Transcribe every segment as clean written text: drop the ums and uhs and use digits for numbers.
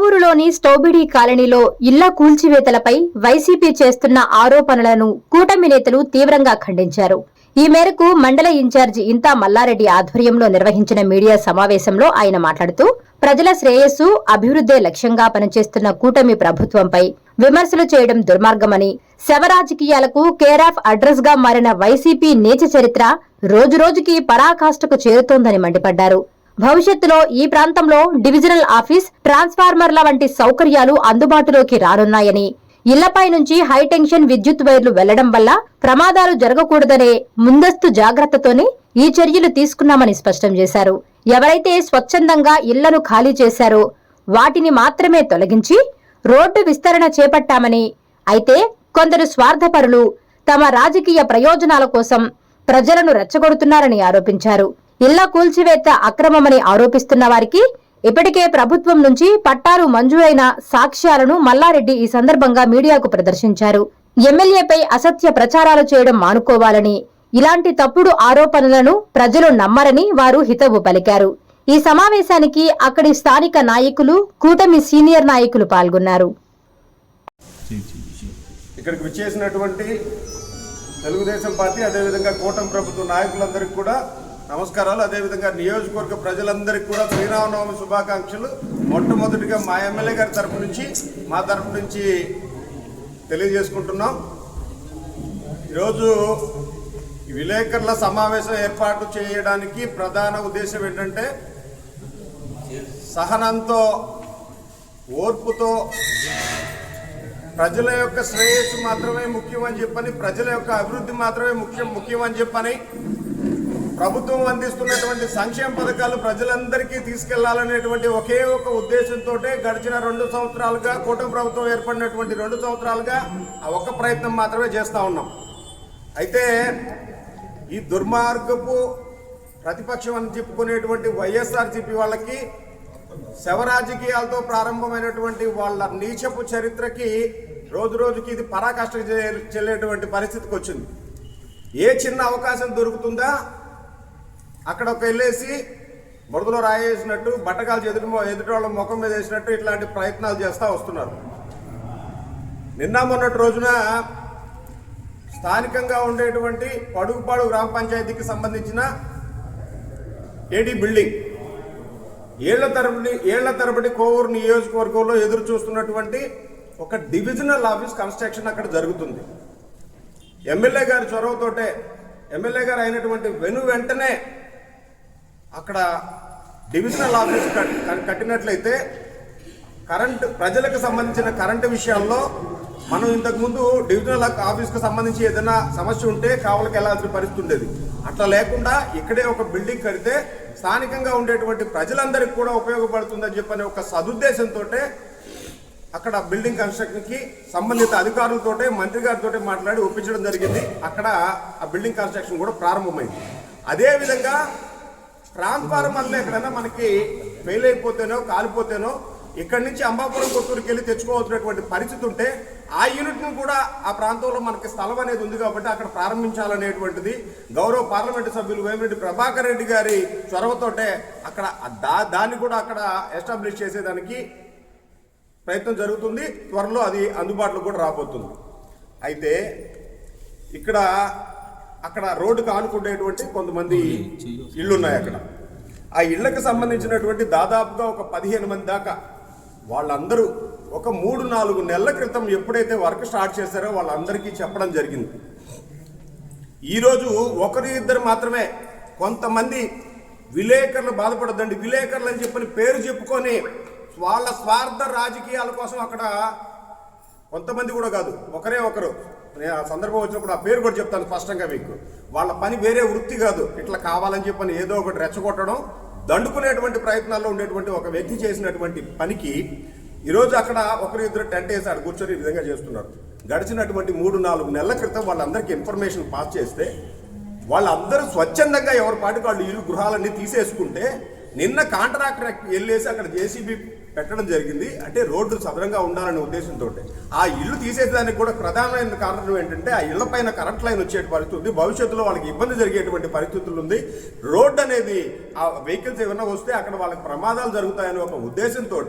కోవూరులోని స్టోబిడి కాలనీలో ఇళ్ల కూల్చివేతలపై వైసీపీ చేస్తున్న ఆరోపణలను కూటమి నేతలు తీవ్రంగా ఖండించారు. ఈ మేరకు మండల ఇన్ఛార్జి ఇంతా మల్లారెడ్డి ఆధ్వర్యంలో నిర్వహించిన మీడియా సమావేశంలో ఆయన మాట్లాడుతూ ప్రజల శ్రేయస్సు, అభివృద్ధే లక్ష్యంగా పనిచేస్తున్న కూటమి ప్రభుత్వంపై విమర్శలు చేయడం దుర్మార్గమని, శవరాజకీయాలకు కేర్ ఆఫ్ అడ్రస్ గా మారిన వైసీపీ నీచ చరిత్ర రోజురోజుకి పరాకాష్ఠకు చేరుతోందని మండిపడ్డారు. భవిష్యత్తులో ఈ ప్రాంతంలో డివిజనల్ ఆఫీస్, ట్రాన్స్ఫార్మర్ల వంటి సౌకర్యాలు అందుబాటులోకి రానున్నాయని, ఇళ్లపై నుంచి హైటెన్షన్ విద్యుత్ వైర్లు వెళ్లడం వల్ల ప్రమాదాలు జరగకూడదనే ముందస్తు జాగ్రత్తతోనే ఈ చర్యలు తీసుకున్నామని స్పష్టం చేశారు. ఎవరైతే స్వచ్ఛందంగా ఇళ్లను ఖాళీ చేశారో వాటిని మాత్రమే తొలగించి రోడ్డు విస్తరణ చేపట్టామని, అయితే కొందరు స్వార్థపరులు తమ రాజకీయ ప్రయోజనాల కోసం ప్రజలను రెచ్చగొడుతున్నారని ఆరోపించారు. ఇళ్ల కూల్చివేత అక్రమమని ఆరోపిస్తున్న వారికి ఇప్పటికే ప్రభుత్వం నుంచి పట్టాలు మంజూరైన సాక్ష్యాలను మల్లారెడ్డి ఈ సందర్భంగా మీడియాకు ప్రదర్శించారు. ఎమ్మెల్యేపై అసత్య ప్రచారాలు చేయడం మానుకోవాలని, ఇలాంటి తప్పుడు ఆరోపణలను ప్రజలు నమ్మరని వారు హితవు పలికారు. ఈ సమావేశానికి అక్కడి స్థానిక నాయకులు, కూటమి సీనియర్ నాయకులు పాల్గొన్నారు. ఇక్కడికి విచ్చేసినటువంటి తెలుగుదేశం పార్టీ, అదేవిధంగా కూటమి ప్రభుత్వ నాయకులందరికీ కూడా నమస్కారాలు. అదేవిధంగా నియోజకవర్గ ప్రజలందరికీ కూడా శ్రీరామనవమి శుభాకాంక్షలు. మొట్టమొదటిగా మా ఎమ్మెల్యే గారి తరపు నుంచి, మా తరపు నుంచి తెలియజేసుకుంటున్నాం. ఈరోజు విలేకరుల సమావేశం ఏర్పాటు చేయడానికి ప్రధాన ఉద్దేశం ఏంటంటే, సహనంతో, ఓర్పుతో, ప్రజల యొక్క శ్రేయస్సు మాత్రమే ముఖ్యమని చెప్పని, ప్రజల యొక్క అభివృద్ధి మాత్రమే ముఖ్యమని చెప్పని, ప్రభుత్వం అందిస్తున్నటువంటి సంక్షేమ పథకాలు ప్రజలందరికీ తీసుకెళ్లాలనేటువంటి ఒకే ఒక ఉద్దేశంతో గడిచిన 2 సంవత్సరాలుగా, కూటమి ప్రభుత్వం ఏర్పడినటువంటి 2 సంవత్సరాలుగా ఆ ఒక్క ప్రయత్నం మాత్రమే చేస్తూ ఉన్నాం. అయితే ఈ దుర్మార్గపు ప్రతిపక్షం అని చెప్పుకునేటువంటి వైఎస్ఆర్సీపీ వాళ్ళకి శవ రాజకీయాలతో ప్రారంభమైనటువంటి వాళ్ళ నీచపు చరిత్రకి రోజుకి ఇది పరాకాష్ఠకు చెల్లేటువంటి పరిస్థితికి వచ్చింది. ఏ చిన్న అవకాశం దొరుకుతుందా అక్కడ ఒక వెళ్ళేసి బురదలో రాయేసినట్టు, బట్టకాలు ఎదుటి వాళ్ళ ముఖం మీద వేసినట్టు ఇట్లాంటి ప్రయత్నాలు చేస్తూ వస్తున్నారు. నిన్న మొన్నటి రోజున స్థానికంగా ఉండేటువంటి పడుగుపాడు గ్రామ పంచాయతీకి సంబంధించిన ఏడీ బిల్డింగ్ ఏళ్ల తరబడి కోవూరు నియోజకవర్గంలో ఎదురు చూస్తున్నటువంటి ఒక డివిజనల్ ఆఫీస్ కన్స్ట్రక్షన్ అక్కడ జరుగుతుంది. ఎమ్మెల్యే గారి చొరవతోటే, ఎమ్మెల్యే గారు అయినటువంటి వెంటనే అక్కడ డివిజనల్ ఆఫీస్ కట్టినట్లయితే ప్రజలకు సంబంధించిన కరెంటు విషయాల్లో మనం ఇంతకుముందు డివిజనల్ ఆఫీస్కి సంబంధించి ఏదైనా సమస్య ఉంటే కావలికి వెళ్లాల్సిన పరిస్థితి ఉండేది. అట్లా లేకుండా ఇక్కడే ఒక బిల్డింగ్ కడితే స్థానికంగా ఉండేటువంటి ప్రజలందరికీ కూడా ఉపయోగపడుతుందని చెప్పని ఒక సదుద్దేశంతో అక్కడ బిల్డింగ్ కన్స్ట్రక్షన్కి సంబంధిత అధికారులతోటే, మంత్రి గారితో మాట్లాడి ఒప్పించడం జరిగింది. అక్కడ ఆ బిల్డింగ్ కన్స్ట్రక్షన్ కూడా ప్రారంభమైంది. అదేవిధంగా ట్రాన్స్ఫార్మర్లు ఎక్కడైనా మనకి ఫెయిల్ అయిపోతేనో, కాలిపోతేనో ఇక్కడి నుంచి అంబాపురం, కొత్తూరుకి వెళ్ళి తెచ్చుకోవాల్సినటువంటి పరిస్థితి ఉంటే ఆ యూనిట్ను కూడా ఆ ప్రాంతంలో మనకి స్థలం అనేది ఉంది కాబట్టి అక్కడ ప్రారంభించాలనేటువంటిది గౌరవ పార్లమెంటు సభ్యులు వేమిరెడ్డి ప్రభాకర్ రెడ్డి గారి చొరవతోటే అక్కడ దాన్ని కూడా అక్కడ ఎస్టాబ్లిష్ చేసేదానికి ప్రయత్నం జరుగుతుంది. త్వరలో అది అందుబాటులో కూడా రాబోతుంది. అయితే అక్కడ రోడ్డుకు ఆనుకునేటువంటి కొంతమంది ఇళ్ళు ఉన్నాయి. అక్కడ ఆ ఇళ్లకు సంబంధించినటువంటి దాదాపుగా ఒక 15 మంది దాకా వాళ్ళందరూ ఒక 3-4 నెలల క్రితం ఎప్పుడైతే వర్క్ స్టార్ట్ చేశారో వాళ్ళందరికీ చెప్పడం జరిగింది. ఈరోజు 1-2 మాత్రమే కొంతమంది విలేకరులు బాధపడద్దండి, విలేకరులు అని చెప్పని పేరు చెప్పుకొని వాళ్ళ స్వార్థ రాజకీయాల కోసం అక్కడ కొంతమంది కూడా కాదు, ఒకరే ఒకరు, నేను ఆ సందర్భం వచ్చినప్పుడు ఆ పేరు కూడా చెప్తాను స్పష్టంగా మీకు. వాళ్ళ పని వేరే వృత్తి కాదు, ఇట్లా కావాలని చెప్పని ఏదో ఒకటి రెచ్చగొట్టడం, దండుకునేటువంటి ప్రయత్నాల్లో ఉండేటువంటి ఒక వ్యక్తి చేసినటువంటి పనికి ఈరోజు అక్కడ 1-2 టెంట్ వేసి అక్కడ కూర్చొని ఈ విధంగా చేస్తున్నారు. గడిచినటువంటి 3-4 నెలల క్రితం వాళ్ళందరికీ ఇన్ఫర్మేషన్ పాస్ చేస్తే వాళ్ళందరూ స్వచ్ఛందంగా ఎవరి పాటికి వాళ్ళు ఇల్లు గృహాలన్నీ తీసేసుకుంటే నిన్న కాంట్రాక్టర్ వెళ్ళేసి అక్కడ జేసీబీ పెట్టడం జరిగింది. అంటే రోడ్డు సదరంగా ఉండాలనే ఉద్దేశంతో ఆ ఇల్లు తీసేదానికి కూడా ప్రధానమైన కారణం ఏంటంటే ఆ ఇళ్ల పైన కరెంట్ లైన్ వచ్చే పరిస్థితి ఉంది. భవిష్యత్తులో వాళ్ళకి ఇబ్బంది జరిగేటువంటి పరిస్థితులు ఉంది. రోడ్డు అనేది ఆ వెహికల్స్ ఏమైనా వస్తే అక్కడ వాళ్ళకి ప్రమాదాలు జరుగుతాయనే ఒక ఉద్దేశంతో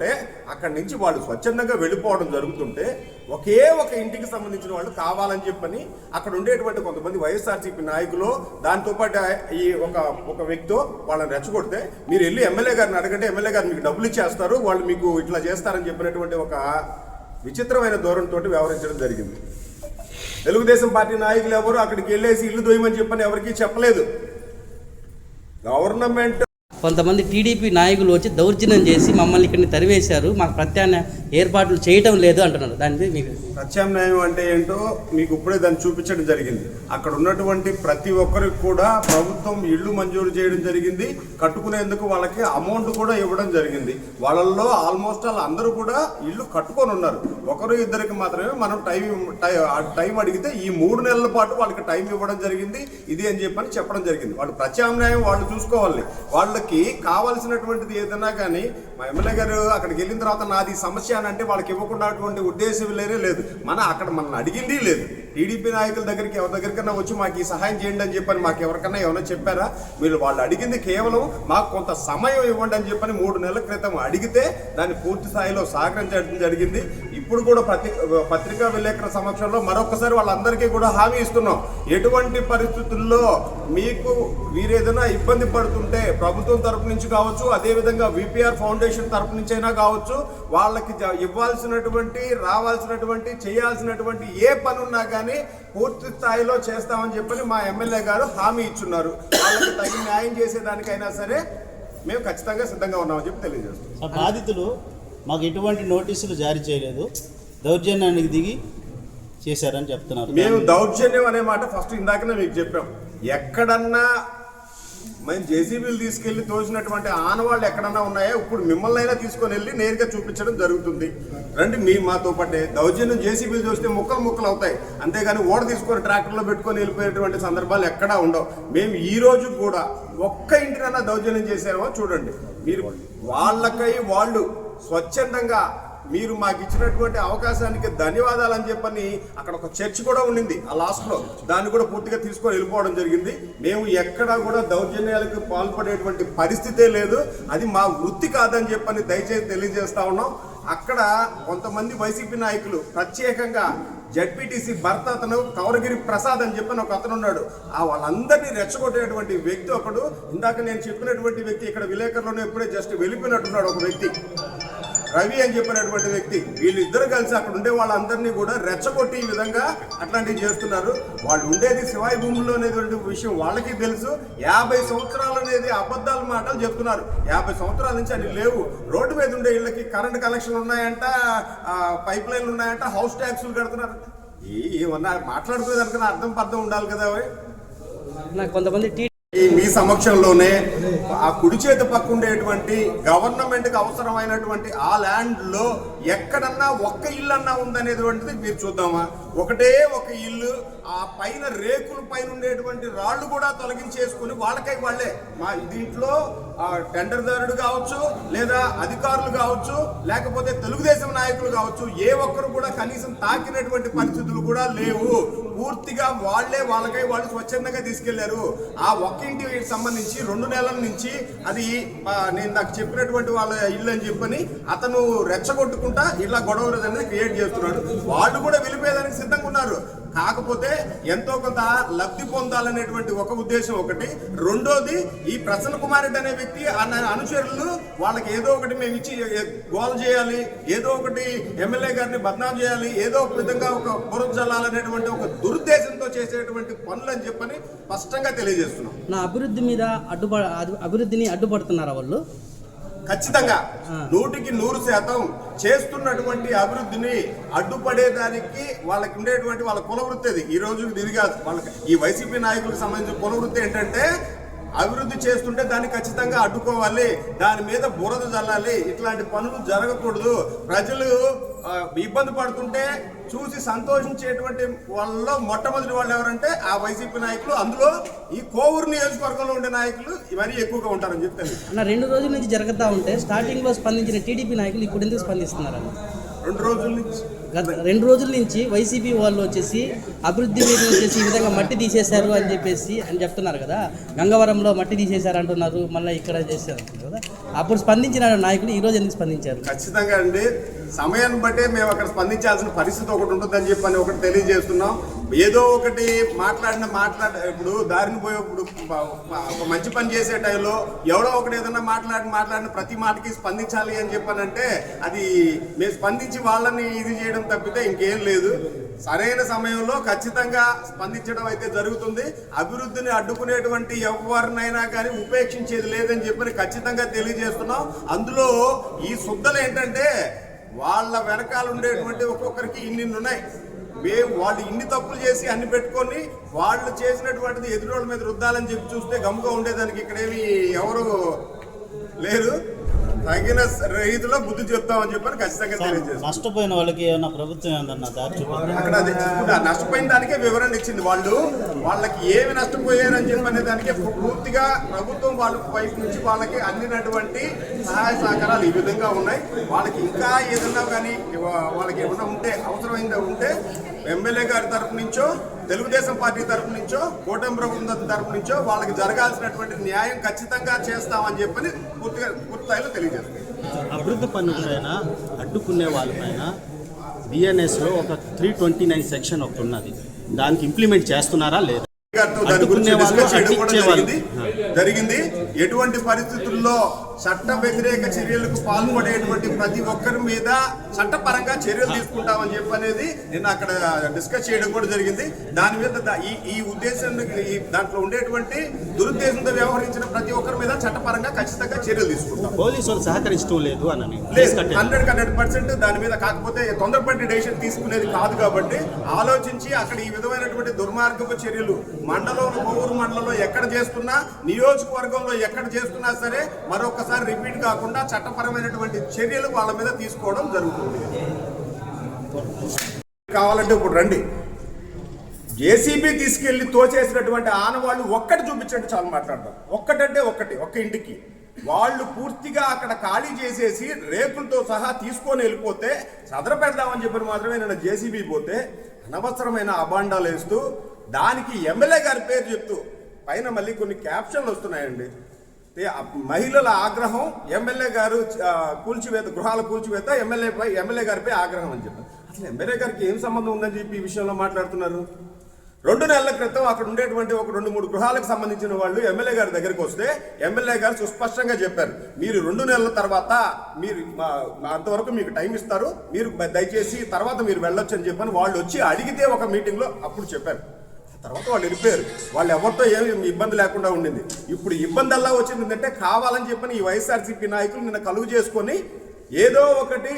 అక్కడి నుంచి వాళ్ళు స్వచ్ఛందంగా వెళ్ళిపోవడం జరుగుతుంటే ఒకే ఒక ఇంటికి సంబంధించిన వాళ్ళు కావాలని చెప్పని అక్కడ ఉండేటువంటి కొంతమంది వైఎస్ఆర్సీపీ నాయకులు దాంతోపాటు ఈ ఒక వ్యక్తితో వాళ్ళని రెచ్చగొడితే మీరు వెళ్ళి ఎమ్మెల్యే గారిని అడగంటే ఎమ్మెల్యే గారు మీకు డబ్బులు ఇచ్చేస్తారు, వాళ్ళు మీకు ఇట్లా చేస్తారని చెప్పినటువంటి ఒక విచిత్రమైన ధోరణితో వ్యవహరించడం జరిగింది. తెలుగుదేశం పార్టీ నాయకులు ఎవరు అక్కడికి వెళ్ళేసి ఇల్లు దొయ్యమని చెప్పని ఎవరికీ చెప్పలేదు. గవర్నమెంట్ కొంతమంది టీడీపీ నాయకులు వచ్చి దౌర్జన్యం చేసి మమ్మల్ని ఇక్కడిని తరివేశారు, మాకు ప్రత్యామ్నాయ ఏర్పాట్లు చేయటం లేదు అంటున్నారు. దానిపై మీకు ప్రత్యామ్నాయం అంటే ఏంటో మీకు ఇప్పుడే దాన్ని చూపించడం జరిగింది. అక్కడ ఉన్నటువంటి ప్రతి ఒక్కరికి కూడా ప్రభుత్వం ఇళ్లు మంజూరు చేయడం జరిగింది. కట్టుకునేందుకు వాళ్ళకి అమౌంట్ కూడా ఇవ్వడం జరిగింది. వాళ్ళల్లో ఆల్మోస్ట్ అందరూ కూడా ఇల్లు కట్టుకొని ఉన్నారు. ఒకరు ఇద్దరికి మాత్రమే మనం టైం అడిగితే ఈ 3 నెలల పాటు వాళ్ళకి టైం ఇవ్వడం జరిగింది. ఇది అని చెప్పడం జరిగింది. వాళ్ళు ప్రత్యామ్నాయం వాళ్ళు చూసుకోవాలి. వాళ్ళకి కావాల్సినటువంటిది ఏదైనా కానీ మా ఎమ్మెల్యే గారు అక్కడికి వెళ్ళిన తర్వాత నాది సమస్య అని అంటే వాళ్ళకి ఇవ్వకుండా ఉద్దేశం లేదు. మనల్ని అడిగింది లేదు. టీడీపీ నాయకుల దగ్గరికి ఎవరి దగ్గరికన్నా వచ్చి మాకు ఈ సహాయం చేయండి అని చెప్పని మాకు ఎవరికన్నా ఏమైనా చెప్పారా? వాళ్ళు అడిగింది కేవలం మాకు కొంత సమయం ఇవ్వండి అని చెప్పని 3 నెలల క్రితం అడిగితే దాన్ని పూర్తి స్థాయిలో సహకరించడం జరిగింది. ఇప్పుడు కూడా పత్రికా విలేకరుల సమక్షంలో మరొకసారి వాళ్ళందరికీ కూడా హామీ ఇస్తున్నాం. ఎటువంటి పరిస్థితుల్లో మీకు వీరేదైనా ఇబ్బంది పడుతుంటే ప్రభుత్వం తరపు నుంచి కావచ్చు, అదేవిధంగా విపిఆర్ ఫౌండేషన్ తరపు నుంచి అయినా కావచ్చు, వాళ్ళకి ఇవ్వాల్సినటువంటి రావాల్సినటువంటి చేయాల్సినటువంటి ఏ పని ఉన్నా కానీ పూర్తి స్థాయిలో చేస్తామని చెప్పని మా ఎమ్మెల్యే గారు హామీ ఇచ్చున్నారు. వాళ్ళకి తగిన న్యాయం చేసేదానికైనా సరే మేము ఖచ్చితంగా సిద్ధంగా ఉన్నామని చెప్పి తెలియజేస్తున్నాం. బాధితులు మాకు ఎటువంటి నోటీసులు జారీ చేయలేదు, దౌర్జన్యానికి దిగి చేశారని చెప్తున్నారు. మేము దౌర్జన్యం అనే మాట ఫస్ట్ ఇందాకనే మీకు చెప్పాం. ఎక్కడన్నా మేము జేసీబీలు తీసుకెళ్లి తోసినటువంటి ఆనవాళ్ళు ఎక్కడన్నా ఉన్నాయో ఇప్పుడు మిమ్మల్ని అయినా తీసుకొని వెళ్ళి నేరుగా చూపించడం జరుగుతుంది. రండి మాతో పాటే. దౌర్జన్యం జేసీబీలు చూస్తే ముక్కలు అవుతాయి, అంతేగాని ఓడ తీసుకొని ట్రాక్టర్లో పెట్టుకొని వెళ్ళిపోయేటువంటి సందర్భాలు ఎక్కడా ఉండవు. మేము ఈ రోజు కూడా ఒక్క ఇంటినన్నా దౌర్జన్యం చేశామో చూడండి. మీరు వాళ్ళకై వాళ్ళు స్వచ్ఛందంగా మీరు మాకు ఇచ్చినటువంటి అవకాశానికి ధన్యవాదాలు అని చెప్పని అక్కడ ఒక చర్చ్ కూడా ఉండింది ఆ లాస్ట్లో, దాన్ని కూడా పూర్తిగా తీసుకొని వెళ్ళిపోవడం జరిగింది. మేము ఎక్కడా కూడా దౌర్జన్యాలకు పాల్పడేటువంటి పరిస్థితే లేదు. అది మా వృత్తి కాదని చెప్పని దయచేసి తెలియజేస్తా ఉన్నాం. అక్కడ కొంతమంది వైసీపీ నాయకులు ప్రత్యేకంగా జడ్పీటీసీ భర్త అతను కౌరగిరి ప్రసాద్ అని చెప్పని ఒక అతను ఉన్నాడు. వాళ్ళందరినీ రెచ్చగొట్టేటువంటి వ్యక్తి ఒకడు. ఇందాక నేను చెప్పినటువంటి వ్యక్తి ఇక్కడ విలేకరులోనే ఎప్పుడే జస్ట్ వెళ్ళిపోయినట్టున్నాడు ఒక వ్యక్తి, రవి అని చెప్పినటువంటి వ్యక్తి. వీళ్ళిద్దరు కలిసి అక్కడ ఉండే వాళ్ళందరినీ కూడా రెచ్చగొట్టి ఈ విధంగా అట్లాంటివి చేస్తున్నారు. వాళ్ళు ఉండేది శివాయి భూముల్లో అనేటువంటి విషయం వాళ్ళకి తెలుసు. 50 సంవత్సరాలు అనేది అబద్ధాల మాటలు చెప్తున్నారు. 50 సంవత్సరాల నుంచి అది లేవు. రోడ్డు మీద ఉండే ఇళ్ళకి కరెంట్ కనెక్షన్లు ఉన్నాయంట, పైప్ లైన్లు ఉన్నాయంట, హౌస్ ట్యాక్సులు కడుతున్నారు. ఏమన్నా మాట్లాడుకునేదానికన్నా అర్థం ఉండాలి కదా. కొంతమంది మీ సమక్షంలోనే ఆ కుడి చేతి పక్క ఉండేటువంటి గవర్నమెంట్ కి అవసరమైనటువంటి ఆ ల్యాండ్ లో ఎక్కడన్నా ఒక్క ఇల్లు అన్నా ఉందనేటువంటిది మీరు చూద్దామా. ఒకటే ఒక ఇల్లు, ఆ పైన రేకుల పైన ఉండేటువంటి రాళ్లు కూడా తొలగించేసుకుని వాళ్ళకై వాళ్ళే మా దీంట్లో టెండర్దారుడు కావచ్చు, లేదా అధికారులు కావచ్చు, లేకపోతే తెలుగుదేశం నాయకులు కావచ్చు, ఏ ఒక్కరు కూడా కనీసం తాకినటువంటి పరిస్థితులు కూడా లేవు. పూర్తిగా వాళ్ళకై వాళ్ళు స్వచ్ఛందంగా తీసుకెళ్లారు. ఆ ఒక్కింటికి సంబంధించి 2 నెలల నుంచి అది నేను నాకు చెప్పినటువంటి వాళ్ళ ఇల్లు అని చెప్పని అతను రెచ్చగొట్టుకుంటా ఇలా గొడవలు అనేది క్రియేట్ చేస్తున్నాడు. వాళ్ళు కూడా వెళ్ళిపోయేదానికి సిద్ధంగా ఉన్నారు. కాకపోతే ఎంతో కొంత లబ్ధి పొందాలనేటువంటి ఒక ఉద్దేశం ఒకటి. రెండోది, ఈ ప్రసన్న కుమార్ రెడ్డి అనే వ్యక్తి అనుచరులు వాళ్ళకి ఏదో ఒకటి మేము ఇచ్చి గోల్ చేయాలి, ఏదో ఒకటి ఎమ్మెల్యే గారిని బద్నాం చేయాలి, ఏదో ఒక విధంగా ఒక బురద జల్లాలనేటువంటి ఒక దురుద్దేశంతో చేసేటువంటి పనులు అని చెప్పని స్పష్టంగా తెలియజేస్తున్నాం. నా అభివృద్ధిని అడ్డుపడుతున్నారా వాళ్ళు? ఖచ్చితంగా 100కి 100% చేస్తున్నటువంటి అభివృద్ధిని అడ్డుపడేదానికి వాళ్ళకి ఉండేటువంటి వాళ్ళ కుల వృత్తి అది. ఈ రోజు తిరిగా వాళ్ళకి ఈ వైసీపీ నాయకులకు సంబంధించిన కుల వృత్తి ఏంటంటే అభివృద్ధి చేస్తుంటే దాన్ని ఖచ్చితంగా అడ్డుకోవాలి, దాని మీద బురద జల్లాలి, ఇట్లాంటి పనులు జరగకూడదు. ప్రజలు ఇబ్బంది పడుతుంటే చూసి సంతోషించేటువంటి వాళ్ళలో మొట్టమొదటి వాళ్ళు ఎవరంటే ఆ వైసీపీ నాయకులు, అందులో ఈ కోవూరు నియోజకవర్గంలో ఉండే నాయకులు మరీ ఎక్కువగా ఉంటారని చెప్తాను. అన్న 2 రోజుల నుంచి జరుగుతూ ఉంటే స్టార్టింగ్లో స్పందించిన టీడీపీ నాయకులు ఇప్పుడు ఎందుకు స్పందిస్తున్నారన్న? 2 రోజుల నుంచి గత 2 రోజుల నుంచి వైసీపీ వాళ్ళు వచ్చేసి అభివృద్ధి మీద వచ్చేసి ఈ విధంగా మట్టి తీసేశారు అని చెప్పేసి చెప్తున్నారు కదా. గంగవరంలో మట్టి తీసేశారు అంటున్నారు, మళ్ళీ ఇక్కడ చేశారు కదా. అప్పుడు స్పందించిన నాయకులు ఈరోజు ఎందుకు స్పందించారు? ఖచ్చితంగా అండి, సమయాన్ని బట్టే మేము అక్కడ స్పందించాల్సిన పరిస్థితి ఒకటి ఉంటుందని చెప్పని ఒకటి తెలియజేస్తున్నాం. ఏదో ఒకటి ఇప్పుడు దారిని పోయేప్పుడు ఒక మంచి పని చేసే టైంలో ఎవడో ఒకటి ఏదన్నా మాట్లాడిన ప్రతి మాటకి స్పందించాలి అని చెప్పానంటే అది మేము స్పందించి వాళ్ళని ఇది చేయడం తప్పితే ఇంకేం లేదు. సరైన సమయంలో ఖచ్చితంగా స్పందించడం అయితే జరుగుతుంది. అభివృద్ధిని అడ్డుకునేటువంటి ఎవరినైనా కానీ ఉపేక్షించేది లేదని చెప్పని ఖచ్చితంగా తెలియజేస్తున్నాం. అందులో ఈ శుద్ధలు ఏంటంటే వాళ్ళ వెనకాల ఉండేటువంటి ఒక్కొక్కరికి ఇన్ని ఉన్నాయి. వాళ్ళు ఇన్ని తప్పులు చేసి అన్ని పెట్టుకొని వాళ్ళు చేసినటువంటిది ఎదురోళ్ళ మీద రుద్దాలని చెప్పి చూస్తే గమ్ముగా ఉండేదానికి ఇక్కడేమి ఎవరు లేరు. తగిన రీతిలో బుద్ధి చెప్తామని చెప్పని ఖచ్చితంగా తెలియజేస్తాం. నష్టపోయిన వాళ్ళకి ఏమన్నా ప్రభుత్వం ఏమన్నా దారి అక్కడ అది నష్టపోయిన దానికే వివరణ ఇచ్చింది. వాళ్ళకి ఏమి నష్టపోయారని చెప్పనే దానికే పూర్తిగా ప్రభుత్వం వాళ్ళ వైపు నుంచి వాళ్ళకి అందినటువంటి సహాయ సహకారాలు ఈ విధంగా ఉన్నాయి. వాళ్ళకి ఇంకా ఏదన్నా కానీ వాళ్ళకి ఏమన్నా ఉంటే అవసరమైందా ఉంటే ఎమ్మెల్యే గారి తరపు నుంచో తెలుగుదేశం పార్టీ తరపు నుంచో కూటమి ప్రభుత్వం తరపు నుంచో వాళ్ళకి జరగాల్సినటువంటి న్యాయం ఖచ్చితంగా చేస్తామని చెప్పని పూర్తిస్థాయిలో తెలియజేస్తాం. అభివృద్ధి పనులపైన అడ్డుకునే వాళ్ళపైన బిఎన్ఎస్లో ఒక 329 సెక్షన్ ఒకటి ఉన్నది, దానికి ఇంప్లిమెంట్ చేస్తున్నారా లేదా? దాని గురించి డిస్కస్ చేయడం కూడా జరిగింది. ఎటువంటి పరిస్థితుల్లో చట్ట వ్యతిరేక చర్యలకు పాల్పడేటువంటి ప్రతి ఒక్కరి మీద చట్టపరంగా చర్యలు తీసుకుంటామని చెప్పనేది నిన్న అక్కడ డిస్కస్ చేయడం కూడా జరిగింది. దాని మీద ఈ ఉద్దేశం దాంట్లో ఉండేటువంటి దురుద్దేశంతో వ్యవహరించిన ప్రతి ఒక్కరి మీద చట్టపరంగా ఖచ్చితంగా చర్యలు తీసుకుంటాం. పోలీసు వాళ్ళు సహకరించడం లేదు అని 100% దాని మీద. కాకపోతే తొందరపడి డెసిషన్ తీసుకునేది కాదు కాబట్టి ఆలోచించి అక్కడ ఈ విధమైనటువంటి దుర్మార్గపు చర్యలు మండలంలో కోవూరు మండలంలో ఎక్కడ చేస్తున్నా, నియోజకవర్గంలో ఎక్కడ చేస్తున్నా సరే మరొకసారి రిపీట్ కాకుండా చట్టపరమైనటువంటి చర్యలు వాళ్ళ మీద తీసుకోవడం జరుగుతుంది. కావాలంటే ఇప్పుడు రండి, జేసీబీ తీసుకెళ్లి తోచేసినటువంటి ఆనవాళ్ళు ఒక్కటి చూపించండి చాలు మాట్లాడతాం. ఒక్కటంటే ఒక్క ఇంటికి వాళ్ళు పూర్తిగా అక్కడ ఖాళీ చేసేసి రేకులతో సహా తీసుకొని వెళ్ళిపోతే సదర పెడదామని చెప్పి మాత్రమే నేను జేసీబీ పోతే అనవసరమైన అబాండాలు వేస్తూ దానికి ఎమ్మెల్యే గారి పేరు చెప్తూ పైన మళ్ళీ కొన్ని క్యాప్షన్లు వస్తున్నాయండి. మహిళల ఆగ్రహం, ఎమ్మెల్యే గారు కూల్చివేత, గృహాల కూల్చివేత, ఎమ్మెల్యే గారిపై ఆగ్రహం అని చెప్పారు. అసలు ఎమ్మెల్యే గారికి ఏం సంబంధం ఉందని చెప్పి ఈ విషయంలో మాట్లాడుతున్నారు. 2 నెలల క్రితం అక్కడ ఉండేటువంటి ఒక 2-3 గృహాలకు సంబంధించిన వాళ్ళు ఎమ్మెల్యే గారి దగ్గరికి వస్తే ఎమ్మెల్యే గారు సుస్పష్టంగా చెప్పారు, మీరు 2 నెలల తర్వాత మీరు అంతవరకు మీకు టైం ఇస్తారు, మీరు దయచేసి తర్వాత మీరు వెళ్ళొచ్చు అని చెప్పని వాళ్ళు వచ్చి అడిగితే ఒక మీటింగ్లో అప్పుడు చెప్పారు. తర్వాత వాళ్ళు వెళ్ళిపోయారు. వాళ్ళు ఎవరితో ఏమి ఇబ్బంది లేకుండా ఉండింది. ఇప్పుడు ఇబ్బంది అలా వచ్చింది ఏంటంటే కావాలని చెప్పని ఈ వైఎస్ఆర్సీపీ నాయకులు నిన్న కలుగు చేసుకొని ఏదో ఒకటి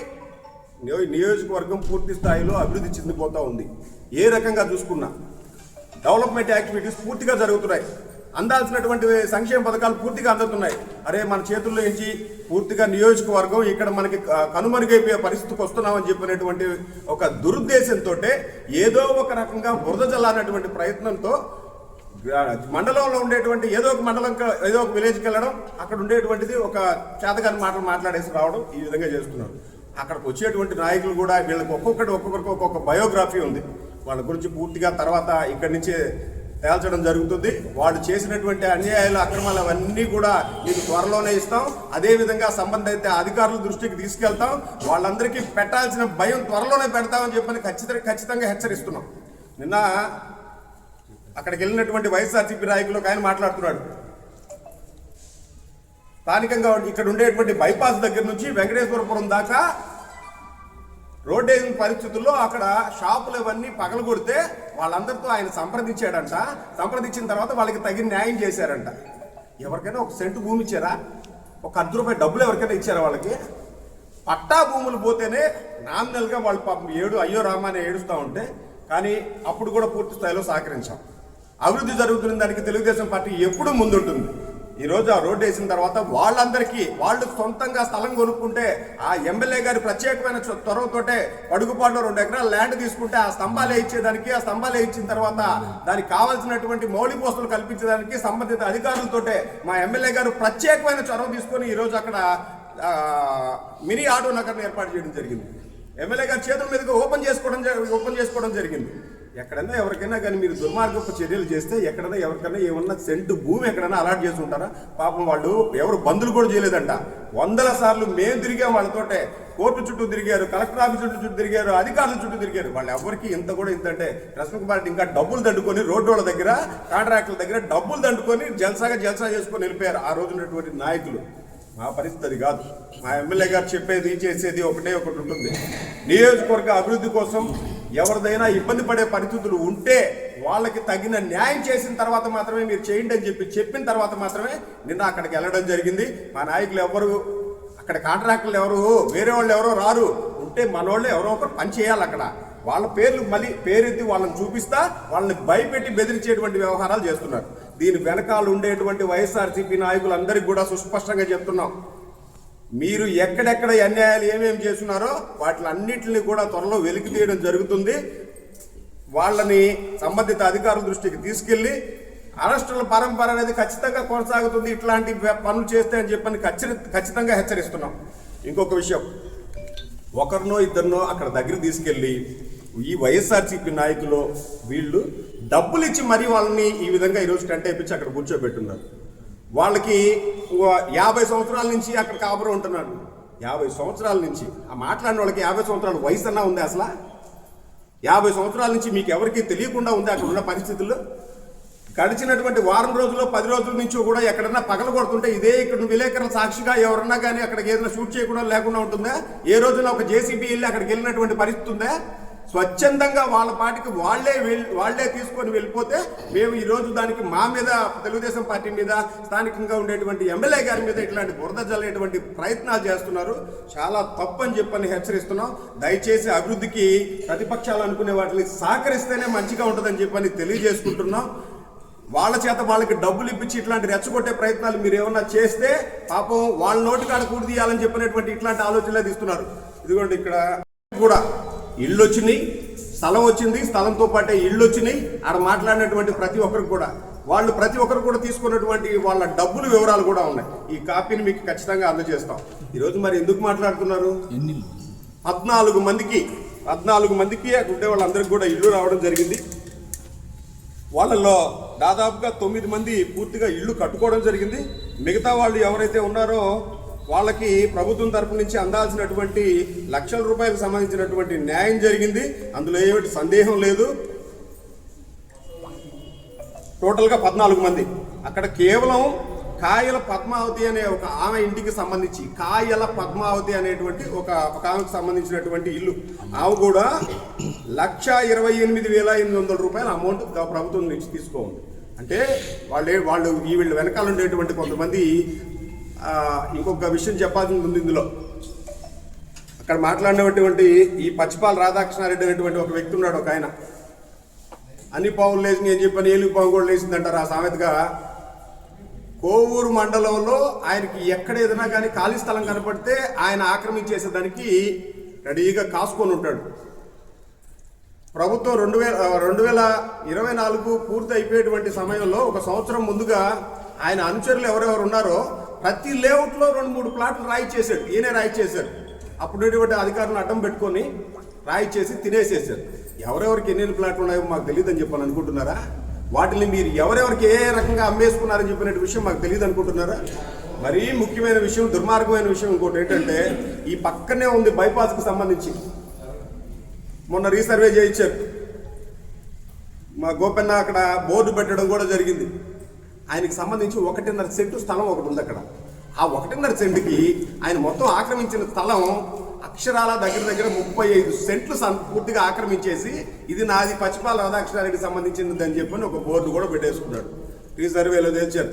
నియోజకవర్గం పూర్తి స్థాయిలో అభివృద్ధి చెందిపోతూ ఉంది. ఏ రకంగా చూసుకున్నా డెవలప్మెంట్ యాక్టివిటీస్ పూర్తిగా జరుగుతున్నాయి. అందాల్సినటువంటి సంక్షేమ పథకాలు పూర్తిగా అందుతున్నాయి. అరే మన చేతుల్లో నుంచి పూర్తిగా నియోజకవర్గం ఇక్కడ మనకి కనుమరుగైపోయే పరిస్థితికి వస్తున్నామని చెప్పినటువంటి ఒక దురుద్దేశంతో ఏదో ఒక రకంగా బురద జల్లానటువంటి ప్రయత్నంతో మండలంలో ఉండేటువంటి ఏదో ఒక మండలం ఏదో ఒక విలేజ్కి వెళ్ళడం, అక్కడ ఉండేటువంటిది ఒక చేతగాని మాటలు మాట్లాడేసి రావడం, ఈ విధంగా చేస్తున్నారు. అక్కడికి వచ్చేటువంటి నాయకులు కూడా వీళ్ళకి ఒక్కొక్కరికి ఒక్కొక్క బయోగ్రఫీ ఉంది. వాళ్ళ గురించి పూర్తిగా తర్వాత ఇక్కడి నుంచే తేల్చడం జరుగుతుంది. వాళ్ళు చేసినటువంటి అన్యాయాలు, అక్రమాలు అవన్నీ కూడా మీకు త్వరలోనే ఇస్తాం. అదేవిధంగా సంబంధిత అధికారుల దృష్టికి తీసుకెళ్తాం. వాళ్ళందరికీ పెట్టాల్సిన భయం త్వరలోనే పెడతామని చెప్పని ఖచ్చితంగా హెచ్చరిస్తున్నాం. నిన్న అక్కడికి వెళ్ళినటువంటి వైఎస్ఆర్సీపీ నాయకులు ఆయన మాట్లాడుతున్నాడు. స్థానికంగా ఇక్కడ ఉండేటువంటి బైపాస్ దగ్గర నుంచి వెంకటేశ్వరపురం దాకా రోడ్డేజింగ్ పరిస్థితుల్లో అక్కడ షాపులు ఇవన్నీ పగలగొడితే వాళ్ళందరితో ఆయన సంప్రదించాడంట. సంప్రదించిన తర్వాత వాళ్ళకి తగిన న్యాయం చేశారంట. ఎవరికైనా ఒక సెంటు భూమి ఇచ్చారా? ఒక ₹10 డబ్బులు ఎవరికైనా ఇచ్చారా? వాళ్ళకి పట్టా భూములు పోతేనే నామినల్గా వాళ్ళు పాపం అయ్యో రామా అని ఏడుస్తూ ఉంటే, కానీ అప్పుడు కూడా పూర్తి స్థాయిలో సహకరించాం. అభివృద్ధి జరుగుతున్న దానికి తెలుగుదేశం పార్టీ ఎప్పుడూ ముందుంటుంది. ఈరోజు ఆ రోడ్డు వేసిన తర్వాత వాళ్ళందరికీ వాళ్ళు సొంతంగా స్థలం కొనుక్కుంటే ఆ ఎమ్మెల్యే గారి ప్రత్యేకమైన చొరవతోటే పడుగుపాటులో 2 ఎకరాల ల్యాండ్ తీసుకుంటే ఆ స్తంభాలే ఇచ్చేదానికి, ఆ స్తంభాలే ఇచ్చిన తర్వాత దానికి కావాల్సినటువంటి మౌలిక వసతులు కల్పించడానికి సంబంధిత అధికారులతోటే మా ఎమ్మెల్యే గారు ప్రత్యేకమైన చొరవ తీసుకొని ఈరోజు అక్కడ మినీ ఆటో నగర్ని ఏర్పాటు చేయడం జరిగింది. ఎమ్మెల్యే గారి చేతుల మీదుగా ఓపెన్ చేసుకోవడం జరిగింది. ఎక్కడైనా ఎవరికైనా కానీ మీరు దుర్మార్గపు చర్యలు చేస్తే ఎక్కడైనా ఎవరికైనా ఏమన్నా సెంటు భూమి ఎక్కడైనా అలాట్ చేసి ఉంటారా? పాపం వాళ్ళు ఎవరు బంధులు కూడా చేయలేదంట. 100 సార్లు మేము తిరిగాం వాళ్ళతోటే, కోర్టు చుట్టూ తిరిగారు, కలెక్టర్ ఆఫీస్ చుట్టూ తిరిగారు, అధికారుల చుట్టూ తిరిగారు. వాళ్ళు ఎవరికి ఇంత కూడా ఇంత అంటే కృష్ణకుమార్ రెడ్డి ఇంకా డబ్బులు దండుకొని రోడ్డు వాళ్ళ దగ్గర, కాంట్రాక్టుల దగ్గర డబ్బులు దండుకొని జల్సా చేసుకొని వెళ్ళిపోయారు ఆ రోజు ఉన్నటువంటి నాయకులు. మా పరిస్థితి అది కాదు. మా ఎమ్మెల్యే గారు చెప్పేది చేసేది ఒకటి ఉంటుంది. నియోజకవర్గ అభివృద్ధి కోసం ఎవరిదైనా ఇబ్బంది పడే పరిస్థితులు ఉంటే వాళ్ళకి తగిన న్యాయం చేసిన తర్వాత మాత్రమే మీరు చేయండి అని చెప్పిన తర్వాత మాత్రమే నిన్న అక్కడికి వెళ్ళడం జరిగింది. మా నాయకులు ఎవరు అక్కడ, కాంట్రాక్టులు ఎవరు, వేరే వాళ్ళు ఎవరో రారు, ఉంటే మనోళ్ళు ఎవరో ఒకరు పని చేయాలి అక్కడ. వాళ్ళ పేర్లు మళ్ళీ పేరెత్తి వాళ్ళని చూపిస్తా వాళ్ళని భయపెట్టి బెదిరించేటువంటి వ్యవహారాలు చేస్తున్నారు. దీని వెనకాల ఉండేటువంటి వైఎస్ఆర్సీపీ నాయకులందరికీ కూడా సుస్పష్టంగా చెప్తున్నాం, మీరు ఎక్కడెక్కడ అన్యాయాలు ఏమేమి చేస్తున్నారో వాటిలన్నింటినీ కూడా త్వరలో వెలికి తీయడం జరుగుతుంది. వాళ్ళని సంబంధిత అధికారుల దృష్టికి తీసుకెళ్లి అరెస్టుల పరంపర అనేది ఖచ్చితంగా కొనసాగుతుంది ఇట్లాంటి పనులు చేస్తే అని చెప్పని ఖచ్చితంగా హెచ్చరిస్తున్నాం. ఇంకొక విషయం, ఒకరినో ఇద్దరినో అక్కడ దగ్గర తీసుకెళ్ళి ఈ వైఎస్ఆర్సీపీ నాయకులు వీళ్ళు డబ్బులు ఇచ్చి మరీ వాళ్ళని ఈ విధంగా ఈరోజు టెంట్ వేయించి అక్కడ కూర్చోబెట్టున్నారు. వాళ్ళకి 50 సంవత్సరాల నుంచి అక్కడ కాపురం ఉంటున్నారు. 50 సంవత్సరాల నుంచి ఆ మాట్లాడిన వాళ్ళకి 50 సంవత్సరాల వయసు అన్నా ఉంది? అసలు 50 సంవత్సరాల నుంచి మీకు ఎవరికి తెలియకుండా ఉంది అక్కడ ఉన్న పరిస్థితుల్లో? గడిచినటువంటి వారం రోజుల్లో 10 రోజుల నుంచి కూడా ఎక్కడన్నా పగల కొడుతుంటే ఇదే ఇక్కడ విలేకరుల సాక్షిగా ఎవరన్నా కానీ అక్కడికి ఏదైనా షూట్ చేయకుండా లేకుండా ఉంటుందా? ఏ రోజున ఒక జేసీబీ వెళ్ళి అక్కడికి వెళ్ళినటువంటి పరిస్థితి ఉందా? స్వచ్ఛందంగా వాళ్ళ పార్టీకి వాళ్లే తీసుకొని వెళ్ళిపోతే మేము ఈరోజు దానికి మా మీద, తెలుగుదేశం పార్టీ మీద, స్థానికంగా ఉండేటువంటి ఎమ్మెల్యే గారి మీద ఇట్లాంటి బురద జల్లేటువంటి ప్రయత్నాలు చేస్తున్నారు. చాలా తప్పు అని చెప్పని హెచ్చరిస్తున్నాం. దయచేసి అభివృద్ధికి ప్రతిపక్షాలు అనుకునే వాటిని సహకరిస్తేనే మంచిగా ఉంటుందని చెప్పని తెలియజేసుకుంటున్నాం. వాళ్ళ చేత వాళ్ళకి డబ్బులు ఇప్పించి ఇట్లాంటి రెచ్చగొట్టే ప్రయత్నాలు మీరు ఏమన్నా చేస్తే పాపం వాళ్ళ నోటికాడ కూడి తీయాలని చెప్పినటువంటి ఇట్లాంటి ఆలోచనలే తీస్తున్నారు. ఇదిగోండి ఇక్కడ కూడా ఇళ్ళు వచ్చినాయి, స్థలం వచ్చింది, స్థలంతో పాటే ఇళ్ళు వచ్చినాయి. ఆడ మాట్లాడినటువంటి ప్రతి ఒక్కరికి కూడా ప్రతి ఒక్కరు కూడా తీసుకున్నటువంటి వాళ్ళ డబ్బుల వివరాలు కూడా ఉన్నాయి. ఈ కాపీని మీకు ఖచ్చితంగా అందజేస్తాం. ఈరోజు మరి ఎందుకు మాట్లాడుతున్నారు? 14 మందికి అక్కడ ఉండే వాళ్ళందరికీ కూడా ఇల్లు రావడం జరిగింది. వాళ్ళల్లో దాదాపుగా 9 మంది పూర్తిగా ఇళ్ళు కట్టుకోవడం జరిగింది. మిగతా వాళ్ళు ఎవరైతే ఉన్నారో వాళ్ళకి ప్రభుత్వం తరపు నుంచి అందాల్సినటువంటి లక్షల రూపాయలకు సంబంధించినటువంటి న్యాయం జరిగింది. అందులో ఏమిటి సందేహం లేదు. టోటల్గా 14 మంది. అక్కడ కేవలం కాయల పద్మావతి అనే ఒక ఆమె ఇంటికి సంబంధించి, కాయల పద్మావతి అనేటువంటి ఒక ఆమెకు సంబంధించినటువంటి ఇల్లు, ఆమె కూడా 1,28,800 రూపాయల అమౌంట్ ప్రభుత్వం నుంచి తీసుకోండి. అంటే వాళ్ళు వీళ్ళ వెనకాల ఉండేటువంటి కొంతమంది ఇంకొక విషయం చెప్పాల్సింది ఉంది ఇందులో. అక్కడ మాట్లాడినటువంటి ఈ పచ్చిపాల రాధాకృష్ణారెడ్డి అనేటువంటి ఒక వ్యక్తి ఉన్నాడు. ఒక ఆయన అన్ని పావులు లేచింది అని చెప్పని ఏలుగు పావు కూడా లేచిందంటారు. ఆ సామెతగా కోవూరు మండలంలో ఆయనకి ఎక్కడ ఏదైనా కానీ ఖాళీ స్థలం కనపడితే ఆయన ఆక్రమించేసేదానికి రెడీగా కాసుకొని ఉంటాడు. ప్రభుత్వం 2024 పూర్తి అయిపోయేటువంటి సమయంలో 1 సంవత్సరం ముందుగా ఆయన అనుచరులు ఎవరెవరు ఉన్నారో ప్రతి లేఅవుట్లో 2-3 ప్లాట్లు రాయిచ్చేశాడు. ఈయనే రాయిచ్చేశాడు. అప్పుడేటువంటి అధికారులను అడ్డం పెట్టుకొని రాయిచ్చేసి తినేసేసారు. ఎవరెవరికి ఎన్ని ప్లాట్లు ఉన్నాయో మాకు తెలియదు అని చెప్పని అనుకుంటున్నారా? వాటిని మీరు ఎవరెవరికి ఏ రకంగా అమ్మేసుకున్నారని చెప్పిన విషయం మాకు తెలియదు అనుకుంటున్నారా? మరీ ముఖ్యమైన విషయం, దుర్మార్గమైన విషయం ఇంకోటి ఏంటంటే, ఈ పక్కనే ఉంది బైపాస్కి సంబంధించి మొన్న రీసర్వే చేయించారు. మా గోపెన్న అక్కడ బోర్డు పెట్టడం కూడా జరిగింది. ఆయనకి సంబంధించి 1.5 సెంటు స్థలం ఒకటి ఉంది అక్కడ. ఆ 1.5 సెంటుకి ఆయన మొత్తం ఆక్రమించిన స్థలం అక్షరాల దగ్గర 35 సెంట్లు పూర్తిగా ఆక్రమించేసి ఇది నాది పచ్చిపాల రాధాకృష్ణారెడ్డికి సంబంధించింది అని చెప్పని ఒక బోర్డు కూడా పెట్టేసుకున్నాడు. రీసర్వేలో తెచ్చారు.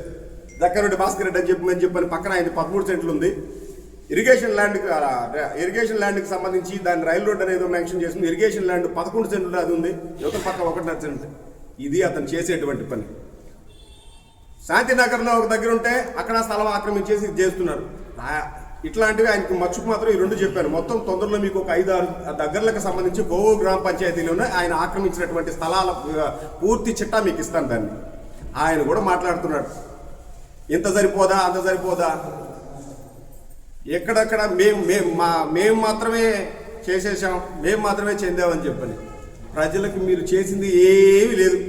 దగ్గరుండి భాస్కర్ రెడ్డి అని చెప్పని పక్కన ఆయన 13 సెంట్లు ఉంది. ఇరిగేషన్ ల్యాండ్కి సంబంధించి దాని రైల్ రోడ్ అనేది మెన్షన్ చేసింది. ఇరిగేషన్ ల్యాండ్ 11 సెంట్లు అది ఉంది. యువత పక్క 1.5 సెంట్. ఇది అతను చేసేటువంటి పని. శాంతినగర్లో ఒక దగ్గర ఉంటే అక్కడ స్థలం ఆక్రమించేసి ఇది చేస్తున్నారు. ఇట్లాంటివి ఆయనకి మచ్చుకు మాత్రం ఈ 2 చెప్పాను. మొత్తం తొందరలో మీకు ఒక 5-6 దగ్గరలకు సంబంధించి కోవూరు గ్రామ పంచాయతీలోనే ఆయన ఆక్రమించినటువంటి స్థలాల పూర్తి చిట్టా మీకు ఇస్తాను. దాన్ని ఆయన కూడా మాట్లాడుతున్నాడు, ఇంత సరిపోదా అంత సరిపోదా, ఎక్కడెక్కడ మేము మాత్రమే చేసేసాం, మేము మాత్రమే చెందామని చెప్పని. ప్రజలకు మీరు చేసింది ఏమీ లేదు.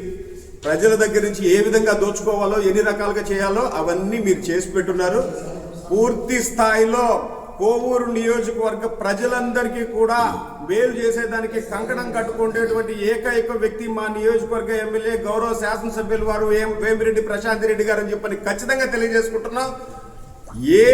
ప్రజల దగ్గర నుంచి ఏ విధంగా దోచుకోవాలో, ఎన్ని రకాలుగా చేయాలో అవన్నీ మీరు చేసి పెట్టున్నారు. పూర్తి స్థాయిలో కోవూరు నియోజకవర్గ ప్రజలందరికీ కూడా మేలు చేసేదానికి కంకణం కట్టుకునేటువంటి ఏకైక వ్యక్తి మా నియోజకవర్గ ఎమ్మెల్యే గౌరవ శాసనసభ్యులు వారు వేమిరెడ్డి ప్రశాంత్ రెడ్డి గారు అని చెప్పని ఖచ్చితంగా తెలియజేసుకుంటున్నాం. ఏ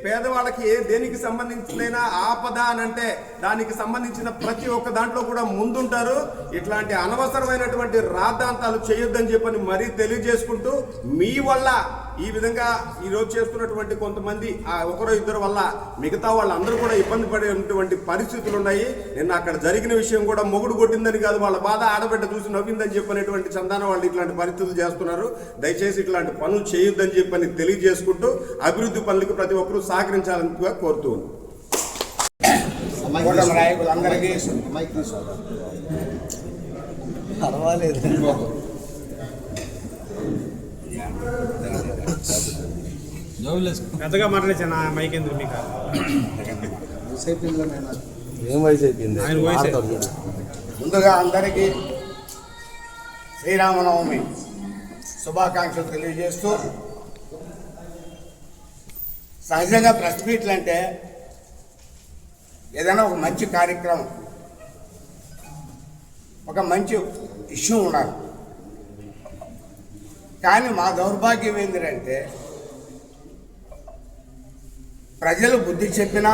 పేదవాళ్ళకి దేనికి సంబంధించిన ఆపద అని అంటే దానికి సంబంధించిన ప్రతి ఒక్క దాంట్లో కూడా ముందుంటారు. ఇట్లాంటి అనవసరమైనటువంటి రాద్ధాంతాలు చేయొద్దని చెప్పని మరీ తెలియజేసుకుంటూ, మీ వల్ల ఈ విధంగా ఈరోజు చేస్తున్నటువంటి కొంతమంది ఒకరో ఇద్దరు వల్ల మిగతా వాళ్ళందరూ కూడా ఇబ్బంది పడేటువంటి పరిస్థితులు ఉన్నాయి. నిన్న అక్కడ జరిగిన విషయం కూడా మొగుడు కొట్టిందని కాదు, వాళ్ళ బాధ ఆడబిడ్డ చూసి నవ్విందని చెప్పనేటువంటి చందాన వాళ్ళు ఇట్లాంటి పరిస్థితులు చేస్తున్నారు. దయచేసి ఇట్లాంటి పనులు చేయొద్దని చెప్పని తెలియజేసుకుంటూ అభివృద్ధి పనులకు ప్రతి ఒక్కరూ సహకరించాలని కోరుతూ నాయకులందరికీ పెద్దగా మాట్లాడేసాను మైక్ ఎందుకు మీకు ఏం వయసు అయిపోయింది. ముందుగా అందరికీ శ్రీరామనవమి శుభాకాంక్షలు తెలియజేస్తూ, సహజంగా ప్రెస్ మీట్లు అంటే ఏదైనా ఒక మంచి కార్యక్రమం, ఒక మంచి ఇష్యూ ఉండాలి. కానీ మా దౌర్భాగ్యం ఏంటంటే ప్రజలు బుద్ధి చెప్పినా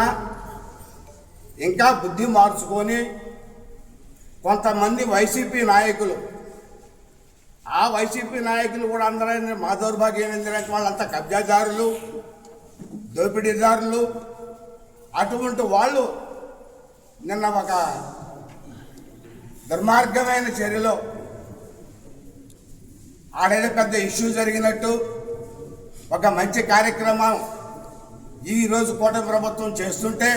ఇంకా బుద్ధి మార్చుకొని కొంతమంది వైసీపీ నాయకులు, ఆ వైసీపీ నాయకులు కూడా అందరూ మా దౌర్భాగ్యం ఏంటంటే వాళ్ళంతా కబ్జాదారులు, దోపిడీదారులు. అటువంటి వాళ్ళు నిన్న ఒక దుర్మార్గమైన చర్యలో ఆడేదో పెద్ద ఇష్యూ జరిగినట్టు ఒక మంచి కార్యక్రమం ఈరోజు కూటమి ప్రభుత్వం చేస్తుంటే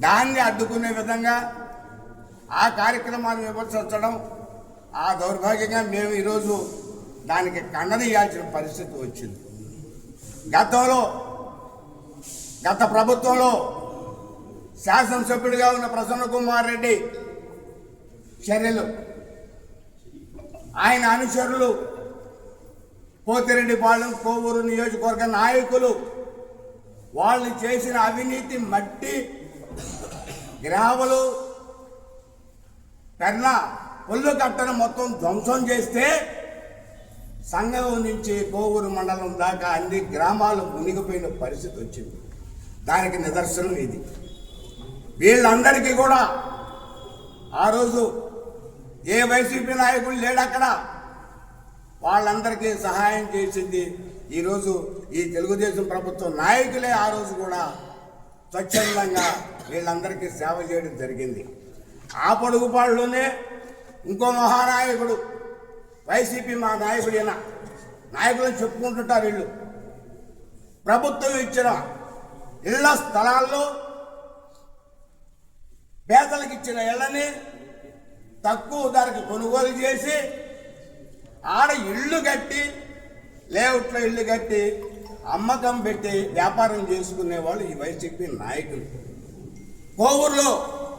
దాన్ని అడ్డుకునే విధంగా ఆ కార్యక్రమాన్ని విమర్శించడం, ఆ దౌర్భాగ్యంగా మేము ఈరోజు దానికి ఖండన ఇవ్వాల్సిన పరిస్థితి వచ్చింది. గత ప్రభుత్వంలో శాసనసభ్యుడిగా ఉన్న ప్రసన్న కుమార్ రెడ్డి చర్యలు, ఆయన అనుచరులు, పోతిరెడ్డిపాలెం కోవూరు నియోజకవర్గ నాయకులు వాళ్ళు చేసిన అవినీతి, మట్టి, గ్రావలు, పుల్లు కట్టను మొత్తం ధ్వంసం చేస్తే సంఘం నుంచి కోవూరు మండలం దాకా అన్ని గ్రామాలు మునిగిపోయిన పరిస్థితి వచ్చింది. దానికి నిదర్శనం ఇది. వీళ్ళందరికీ కూడా ఆ రోజు ఏ వైసీపీ నాయకులు లేడక్కడ, వాళ్ళందరికీ సహాయం చేసింది ఈరోజు ఈ తెలుగుదేశం ప్రభుత్వం నాయకులే. ఆ రోజు కూడా స్వచ్ఛందంగా వీళ్ళందరికీ సేవ చేయడం జరిగింది. ఆ పొడుగుపాడులోనే ఇంకో మహానాయకుడు, వైసీపీ మా నాయకుడైన నాయకులను చెప్పుకుంటుంటారు వీళ్ళు, ప్రభుత్వం ఇచ్చిన ఇళ్ల స్థలాల్లో పేదలకు ఇచ్చిన ఇళ్లని తక్కువ ధరకు కొనుగోలు చేసి ఆడ ఇళ్ళు కట్టి, లేఅవుట్లో ఇళ్ళు కట్టి అమ్మకం పెట్టి వ్యాపారం చేసుకునేవాళ్ళు ఈ వైసీపీ నాయకులు. కోవూరులో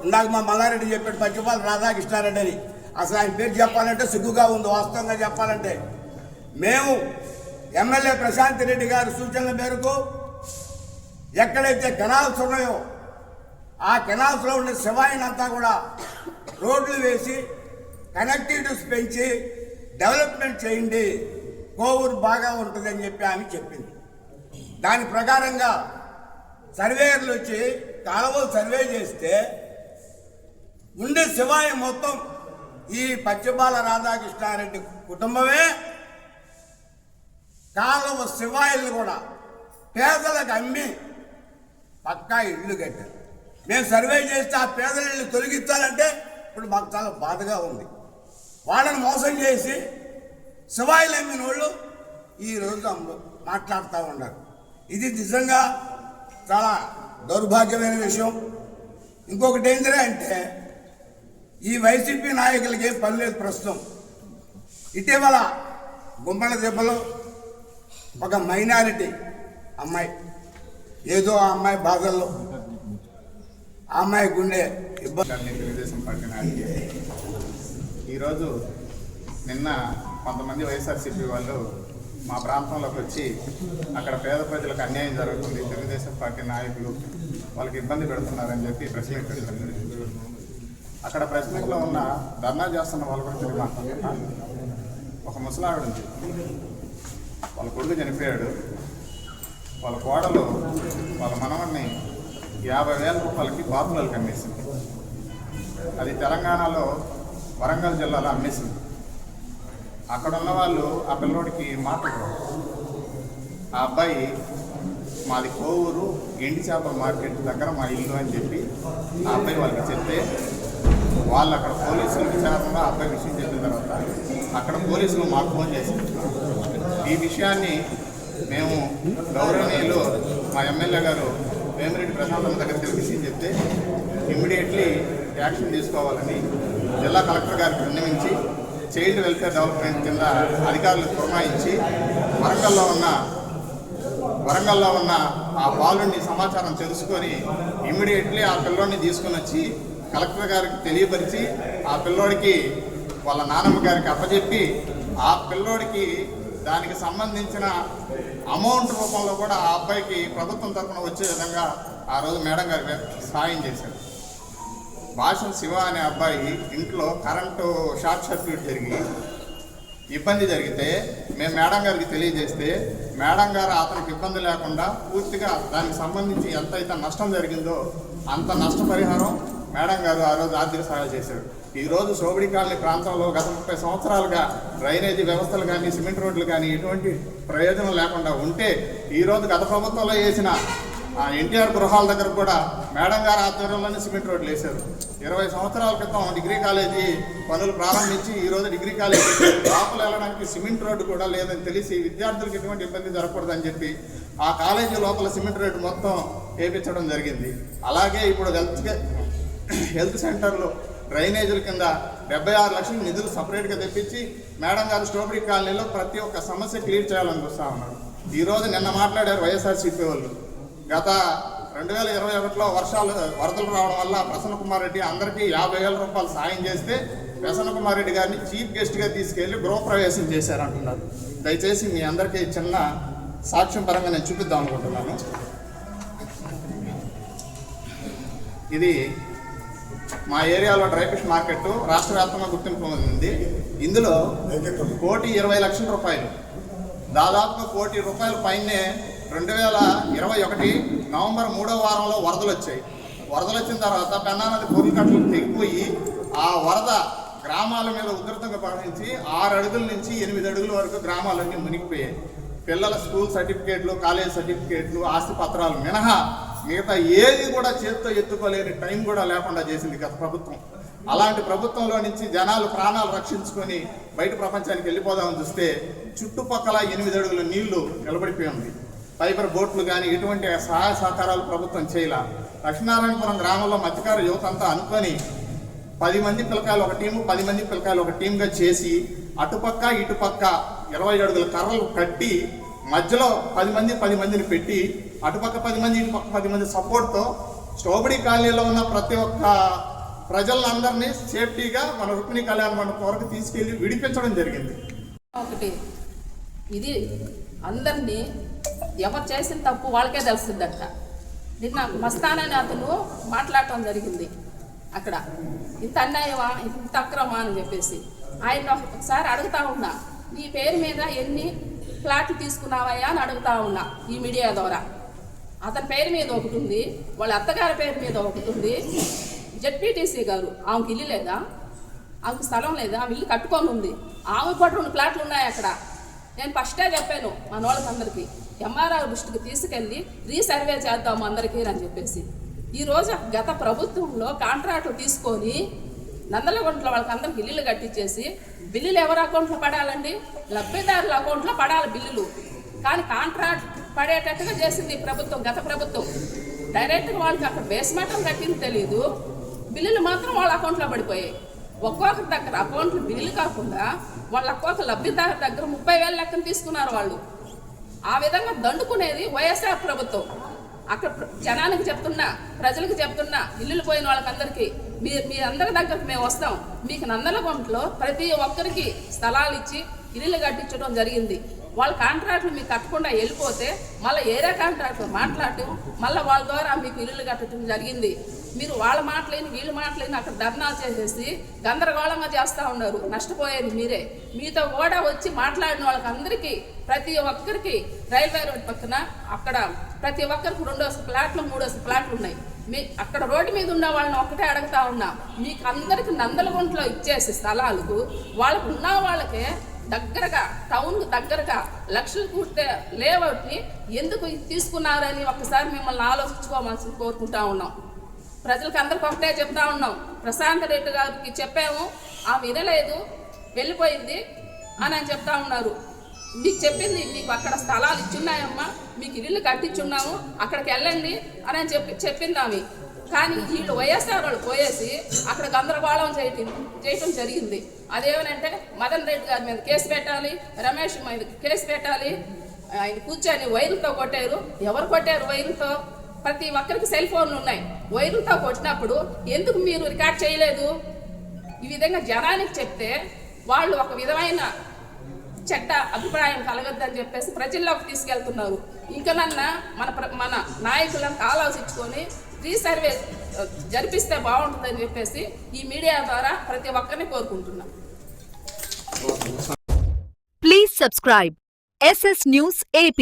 ఇందాక మా మల్లారెడ్డి చెప్పాడు, పచ్చిపాల రాధాకృష్ణారెడ్డి అని. అసలు ఆయన పేరు చెప్పాలంటే సిగ్గుగా ఉంది. వాస్తవంగా చెప్పాలంటే మేము ఎమ్మెల్యే ప్రశాంత్ రెడ్డి గారి సూచనల మేరకు ఎక్కడైతే కెనాల్స్ ఉన్నాయో ఆ కెనాల్స్లో ఉండే శివాయినంతా కూడా రోడ్లు వేసి కనెక్టివిటీస్ పెంచి డెవలప్మెంట్ చేయండి, కోవూరు బాగా ఉంటుందని చెప్పి ఆమె చెప్పింది. దాని ప్రకారంగా సర్వేయర్లు వచ్చి కాలువలు సర్వే చేస్తే ఉండే శివాయి మొత్తం ఈ పచ్చిపాల రాధాకృష్ణారెడ్డి కుటుంబమే. కాలువ శివాయిలు కూడా పేదలకు అమ్మి పక్కా ఇళ్ళు కట్టారు. మేము సర్వే చేస్తే ఆ పేదల ఇళ్ళు తొలగించాలంటే ఇప్పుడు మాకు చాలా బాధగా ఉంది. వాళ్ళని మోసం చేసి శివాయిలు అమ్మిన వాళ్ళు ఈరోజు మాట్లాడుతూ ఉన్నారు. ఇది నిజంగా చాలా దౌర్భాగ్యమైన విషయం. ఇంకొకటి ఏంటంటే ఈ వైసీపీ నాయకులకి ఏం పని లేదు ప్రస్తుతం. ఇటీవల గుమ్మల దెబ్బలో ఒక మైనారిటీ అమ్మాయి, ఏదో ఆ అమ్మాయి బాధల్లో ఆ అమ్మాయి గుండె ఇబ్బంది. తెలుగుదేశం పార్టీ నాయకులు ఈరోజు నిన్న కొంతమంది వైఎస్ఆర్సీపీ వాళ్ళు మా ప్రాంతంలోకి వచ్చి అక్కడ పేద ప్రజలకు అన్యాయం జరుగుతుంది, తెలుగుదేశం పార్టీ నాయకులు వాళ్ళకి ఇబ్బంది పెడుతున్నారని చెప్పి ప్రెస్ మీట్ పెట్టడం జరిగింది. అక్కడ ప్రెస్ మీట్లో ఉన్న ధర్నా చేస్తున్న వాళ్ళ గురించి మాట్లాడుతున్నాను. ఒక ముసలావిడ ఉంది, వాళ్ళ కొడుకు చనిపోయాడు, వాళ్ళ కోడలు వాళ్ళ మనవన్ని 50,000 రూపాయలకి బాతులకు అమ్మేసింది. అది తెలంగాణలో వరంగల్ జిల్లాలో అమ్మేసింది. అక్కడ ఉన్న వాళ్ళు ఆ పిల్లోడికి మాట్లాడారు. ఆ అబ్బాయి మాది కోవూరు ఎండి చేపల మార్కెట్ దగ్గర మా ఇల్లు అని చెప్పి ఆ అబ్బాయి వాళ్ళకి చెప్తే వాళ్ళు అక్కడ పోలీసుల విచారణలో ఆ అబ్బాయి విషయం చెప్పిన తర్వాత అక్కడ పోలీసులు మాకు ఫోన్ చేశారు. ఈ విషయాన్ని మేము గౌరవనీయులు మా ఎమ్మెల్యే గారు వేమిరెడ్డి ప్రశాంత్ దగ్గర విషయం చెప్తే ఇమ్మీడియట్లీ యాక్షన్ తీసుకోవాలని జిల్లా కలెక్టర్ గారికి విన్నవించి చైల్డ్ వెల్ఫేర్ డెవలప్మెంట్ కింద అధికారులకు పురమాయించి వరంగల్లో ఉన్న ఆ బాలుడిని సమాచారం తెలుసుకొని ఇమ్మీడియట్లీ ఆ పిల్లోడిని తీసుకొని వచ్చి కలెక్టర్ గారికి తెలియపరిచి ఆ పిల్లోడికి వాళ్ళ నాన్నమ్మ గారికి అప్పచెప్పి ఆ పిల్లోడికి దానికి సంబంధించిన అమౌంట్ రూపంలో కూడా ఆ అబ్బాయికి ప్రభుత్వం తరఫున వచ్చే విధంగా ఆ రోజు మేడం గారి సాయం చేశారు. భాషం శివ అనే అబ్బాయి ఇంట్లో కరెంటు షార్ట్ సర్క్యూట్ జరిగి ఇబ్బంది జరిగితే మేము మేడం గారికి తెలియజేస్తే మేడం గారు అతనికి ఇబ్బంది లేకుండా పూర్తిగా దానికి సంబంధించి ఎంతైతే నష్టం జరిగిందో అంత నష్టపరిహారం మేడం గారు ఆ రోజు ఆర్థిక సహాయం చేశారు. ఈరోజు సోబడి కాలనీ ప్రాంతంలో గత 30 సంవత్సరాలుగా డ్రైనేజీ వ్యవస్థలు కానీ సిమెంట్ రోడ్లు కానీ ఎటువంటి ప్రయోజనం లేకుండా ఉంటే ఈరోజు గత ప్రభుత్వంలో వేసిన ఎన్టీఆర్ గృహాల దగ్గర కూడా మేడం గారు ఆధ్వర్యంలోనే సిమెంట్ రోడ్లు వేశారు. 20 సంవత్సరాల క్రితం డిగ్రీ కాలేజీ పనులు ప్రారంభించి ఈరోజు డిగ్రీ కాలేజీ లోపల వెళ్ళడానికి సిమెంట్ రోడ్డు కూడా లేదని తెలిసి విద్యార్థులకు ఎటువంటి ఇబ్బంది జరగకూడదని చెప్పి ఆ కాలేజీ లోపల సిమెంట్ రోడ్డు మొత్తం వేయించడం జరిగింది. అలాగే ఇప్పుడు హెల్త్ సెంటర్లో డ్రైనేజీల కింద 76 లక్షల నిధులు సపరేట్గా తెప్పించి మేడం గారు స్ట్రాబెరీ కాలనీలో ప్రతి ఒక్క సమస్య క్లియర్ చేయాలని చూస్తూ ఉన్నారు. ఈరోజు నిన్న మాట్లాడారు వైఎస్ఆర్సీపీ వాళ్ళు. గత 2021లో వరదలు రావడం వల్ల ప్రసన్న కుమార్ రెడ్డి అందరికీ 50,000 రూపాయలు సాయం చేస్తే ప్రసన్న కుమార్ రెడ్డి గారిని చీఫ్ గెస్ట్గా తీసుకెళ్లి గృహప్రవేశం చేశారంటున్నారు. దయచేసి మీ అందరికీ చిన్న సాక్ష్యం పరంగా నేను చూపిద్దాం అనుకుంటున్నాను. ఇది మా ఏరియాలో డ్రై ఫిష్ మార్కెట్ రాష్ట్ర వ్యాప్తంగా గుర్తింపు పొందింది. ఇందులో 1,20,00,000 రూపాయలు, దాదాపుగా 1 కోటి రూపాయల పైనే 2021 నవంబర్ 3వ వారంలో వరదలు వచ్చాయి. వరదలు వచ్చిన తర్వాత పెన్నా నది పొరుకట్లు తెగిపోయి ఆ వరద గ్రామాల మీద ఉధృతంగా ప్రవహించి 6 అడుగుల నుంచి 8 అడుగుల వరకు గ్రామాలన్నీ మునిగిపోయాయి. పిల్లల స్కూల్ సర్టిఫికేట్లు, కాలేజ్ సర్టిఫికేట్లు, ఆస్తి పత్రాలు మినహా మిగతా ఏది కూడా చేతితో ఎత్తుకోలేని టైం కూడా లేకుండా చేసింది గత ప్రభుత్వం. అలాంటి ప్రభుత్వంలో నుంచి జనాలు ప్రాణాలు రక్షించుకొని బయట ప్రపంచానికి వెళ్ళిపోదామని చూస్తే చుట్టుపక్కల 8 అడుగుల నీళ్లు నిలబడిపోయి ఉంది. ఫైబర్ బోట్లు కానీ ఎటువంటి సహాయ సహకారాలు ప్రభుత్వం చేయాల. లక్ష్మీనారాయణపురం గ్రామంలో మత్స్యకార యువత అంతా అనుకొని 10 మంది పిల్లకాయలు ఒక టీము, 10 మంది పిల్లకాయలు ఒక టీంగా చేసి అటుపక్క ఇటుపక్క 20 అడుగుల కర్రలు కట్టి మధ్యలో 10 మందిని పెట్టి అటుపక్క 10 మంది ఇటుపక్క 10 మంది సపోర్ట్తో స్ట్రాబెరీ కాలనీలో ఉన్న ప్రతి ఒక్క ప్రజలందరినీ సేఫ్టీగా మన రుక్మిణి కళ్యాణ మండపం వరకు తీసుకెళ్లి విడిపించడం జరిగింది. ఒకటి ఇది అందరినీ ఎవరు చేసిన తప్పు వాళ్ళకే తెలుస్తుందంట. నిన్న మస్తానని అతను మాట్లాడటం జరిగింది. అక్కడ ఇంత అన్యాయమా, ఇంత అక్రమా అని చెప్పేసి ఆయన ఒకసారి అడుగుతా ఉన్నా, నీ పేరు మీద ఎన్ని ఫ్లాట్లు తీసుకున్నావయ్యా అని అడుగుతా ఉన్నా ఈ మీడియా ద్వారా. అతని పేరు మీద ఒకటి ఉంది, వాళ్ళ అత్తగారి పేరు మీద ఒకటి ఉంది. జెడ్పీటీసీ గారు ఆమెకి ఇల్లు లేదా, ఆమెకు స్థలం లేదా, ఆమె ఇల్లు కట్టుకొని ఉంది. ఆమె పాటు 2 ఫ్లాట్లు ఉన్నాయి అక్కడ. నేను ఫస్టే చెప్పాను మన వాళ్ళకందరికీ, ఎంఆర్ఆర్ దృష్టికి తీసుకెళ్ళి రీసర్వే చేద్దాము అందరికీ అని చెప్పేసి. ఈరోజు గత ప్రభుత్వంలో కాంట్రాక్టులు తీసుకొని నందలగుంటలో వాళ్ళకి అందరికి ఇల్లులు కట్టించేసి బిల్లులు ఎవరి అకౌంట్లో పడాలండి? లబ్ధిదారుల అకౌంట్లో పడాలి బిల్లులు. కానీ కాంట్రాక్ట్ పడేటట్టుగా చేసింది ప్రభుత్వం, గత ప్రభుత్వం. డైరెక్ట్గా వాళ్ళకి అక్కడ బేస్మెంట్ కట్టింది తెలియదు, బిల్లులు మాత్రం వాళ్ళ అకౌంట్లో పడిపోయాయి. ఒక్కొక్కరి దగ్గర అకౌంట్లు బిల్లులు కాకుండా వాళ్ళ ఒక్కొక్క లబ్ధిదారు దగ్గర 30,000 లెక్కన తీసుకున్నారు వాళ్ళు. ఆ విధంగా దండుకునేది వైఎస్ఆర్ ప్రభుత్వం. అక్కడ జనానికి చెప్తున్నా, ప్రజలకు చెప్తున్నా, ఇల్లులు పోయిన వాళ్ళకందరికీ మీ అందరి దగ్గరకు మేము వస్తాం. మీకు నందలగుంటలో ప్రతి ఒక్కరికి స్థలాలు ఇచ్చి ఇల్లులు కట్టించడం జరిగింది. వాళ్ళ కాంట్రాక్టులు మీకు కట్టకుండా వెళ్ళిపోతే మళ్ళీ ఏరియా కాంట్రాక్టర్ మాట్లాడటం, మళ్ళీ వాళ్ళ ద్వారా మీకు ఇల్లులు కట్టడం జరిగింది. మీరు వాళ్ళ మాటలేని వీళ్ళ మాటలేని అక్కడ ధర్నాలు చేసేసి గందరగోళంగా చేస్తూ ఉన్నారు. నష్టపోయేది మీరే. మీతో కూడా వచ్చి మాట్లాడిన వాళ్ళకి అందరికీ, ప్రతి ఒక్కరికి రైల్వే రోడ్ పక్కన అక్కడ ప్రతి ఒక్కరికి 2 ఫ్లాట్లు 3 ఫ్లాట్లు ఉన్నాయి. అక్కడ రోడ్డు మీద ఉన్న వాళ్ళని ఒక్కటే అడుగుతా ఉన్నా, మీకు అందరికి నందలగుంటలో ఇచ్చేసి స్థలాలకు వాళ్ళకు ఉన్న వాళ్ళకే దగ్గరగా టౌన్కు దగ్గరగా లక్షలు కూర్చే లేఅవుట్ని ఎందుకు తీసుకున్నారని ఒక్కసారి మిమ్మల్ని ఆలోచించుకోవాల్సి కోరుకుంటా ఉన్నాం. ప్రజలకు అందరికి ఒకటే చెప్తా ఉన్నాం. ప్రశాంత్ రెడ్డి గారికి చెప్పాము, ఆమె వినలేదు, వెళ్ళిపోయింది అని చెప్తా ఉన్నారు. మీకు చెప్పింది, మీకు అక్కడ స్థలాలు ఇచ్చున్నాయమ్మా, మీకు ఇల్లు కట్టించున్నాము, అక్కడికి వెళ్ళండి అని చెప్పింది ఆమె. కానీ వీళ్ళు వైఎస్ఆర్ వాళ్ళు పోయేసి అక్కడ గందరగోళం చేయటం జరిగింది. అదేమనంటే మదన్ రెడ్డి గారి మీద కేసు పెట్టాలి, రమేష్ మీద కేసు పెట్టాలి, ఆయన కూర్చొని వైర్లతో కొట్టారు. ఎవరు కొట్టారు వైర్లతో? ప్రతి ఒక్కరికి సెల్ ఫోన్లు ఉన్నాయి. వైర్లతో కొట్టినప్పుడు ఎందుకు మీరు రికార్డ్ చేయలేదు? ఈ విధంగా జనానికి చెప్తే వాళ్ళు ఒక విధమైన చెడ్డ అభిప్రాయం కలగద్దని చెప్పేసి ప్రజల్లోకి తీసుకెళ్తున్నారు. ఇంకా మన నాయకులను ఆలోచించుకొని రీసర్వే జరిపిస్తే బాగుంటుందని చెప్పేసి ఈ మీడియా ద్వారా ప్రతి ఒక్కరిని కోరుకుంటున్నాం. Please subscribe SS News AP.